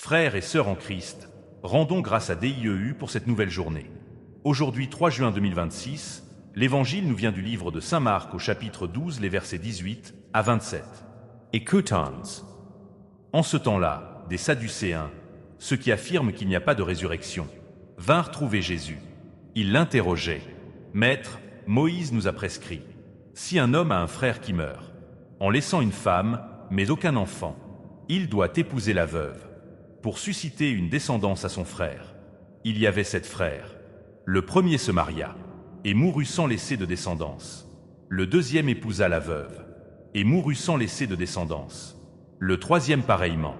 Frères et sœurs en Christ, rendons grâce à DIEU pour cette nouvelle journée. Aujourd'hui 3 juin 2026, l'Évangile nous vient du livre de Saint Marc au chapitre 12, les versets 18 à 27. Écoutons. En ce temps-là, des Sadducéens, ceux qui affirment qu'il n'y a pas de résurrection, vinrent trouver Jésus. Ils l'interrogeaient. « Maître, Moïse nous a prescrit, si un homme a un frère qui meurt, en laissant une femme, mais aucun enfant, il doit épouser la veuve, pour susciter une descendance à son frère. Il y avait 7 frères. Le premier se maria, et mourut sans laisser de descendance. Le deuxième épousa la veuve, et mourut sans laisser de descendance. Le troisième pareillement,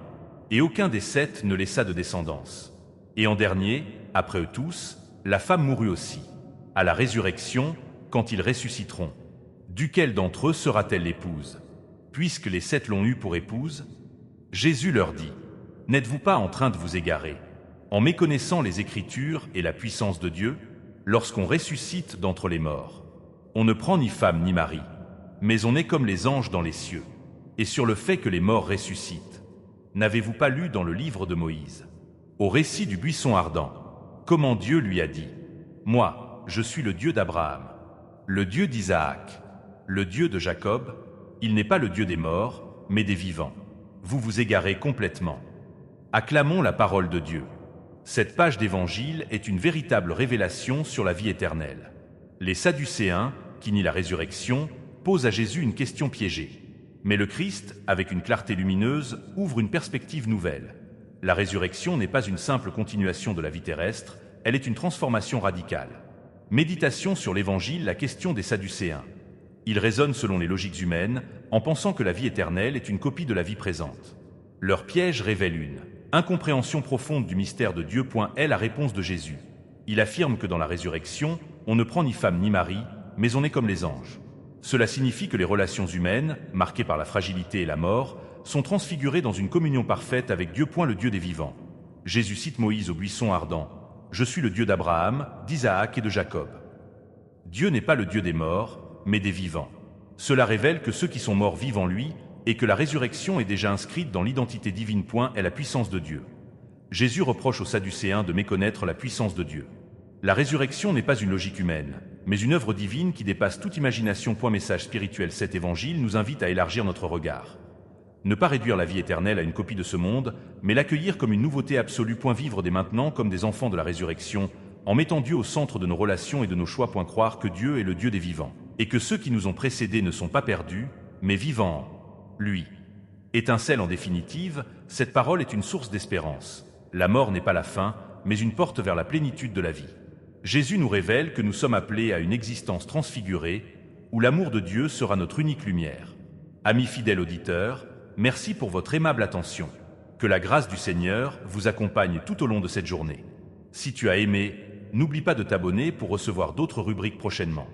et aucun des 7 ne laissa de descendance. Et en dernier, après eux tous, la femme mourut aussi. À la résurrection, quand ils ressusciteront, duquel d'entre eux sera-t-elle l'épouse? Puisque les 7 l'ont eue pour épouse. Jésus leur dit, n'êtes-vous pas en train de vous égarer, en méconnaissant les Écritures et la puissance de Dieu? Lorsqu'on ressuscite d'entre les morts, on ne prend ni femme ni mari, mais on est comme les anges dans les cieux. Et sur le fait que les morts ressuscitent, n'avez-vous pas lu dans le livre de Moïse, au récit du buisson ardent, comment Dieu lui a dit, moi, je suis le Dieu d'Abraham, le Dieu d'Isaac, le Dieu de Jacob, il n'est pas le Dieu des morts, mais des vivants. Vous vous égarez complètement. Acclamons la parole de Dieu. Cette page d'évangile est une véritable révélation sur la vie éternelle. Les Sadducéens, qui nient la résurrection, posent à Jésus une question piégée. Mais le Christ, avec une clarté lumineuse, ouvre une perspective nouvelle. La résurrection n'est pas une simple continuation de la vie terrestre, elle est une transformation radicale. Méditation sur l'Évangile, la question des Sadducéens. Ils raisonnent selon les logiques humaines, en pensant que la vie éternelle est une copie de la vie présente. Leur piège révèle une incompréhension profonde du mystère de Dieu. Est la réponse de Jésus. Il affirme que dans la résurrection, on ne prend ni femme ni mari, mais on est comme les anges. Cela signifie que les relations humaines, marquées par la fragilité et la mort, sont transfigurées dans une communion parfaite avec Dieu. Le Dieu des vivants. Jésus cite Moïse au buisson ardent. Je suis le Dieu d'Abraham, d'Isaac et de Jacob. Dieu n'est pas le Dieu des morts, mais des vivants. Cela révèle que ceux qui sont morts vivent en lui et que la résurrection est déjà inscrite dans l'identité divine. Est la puissance de Dieu. Jésus reproche aux Sadducéens de méconnaître la puissance de Dieu. La résurrection n'est pas une logique humaine, mais une œuvre divine qui dépasse toute imagination. Message spirituel. Cet évangile nous invite à élargir notre regard. Ne pas réduire la vie éternelle à une copie de ce monde, mais l'accueillir comme une nouveauté absolue. Vivre dès maintenant comme des enfants de la résurrection, en mettant Dieu au centre de nos relations et de nos choix. Croire que Dieu est le Dieu des vivants, et que ceux qui nous ont précédés ne sont pas perdus, mais vivants en lui. Étincelle en définitive, cette parole est une source d'espérance. La mort n'est pas la fin, mais une porte vers la plénitude de la vie. Jésus nous révèle que nous sommes appelés à une existence transfigurée, où l'amour de Dieu sera notre unique lumière. Amis fidèles auditeurs, merci pour votre aimable attention. Que la grâce du Seigneur vous accompagne tout au long de cette journée. Si tu as aimé, n'oublie pas de t'abonner pour recevoir d'autres rubriques prochainement.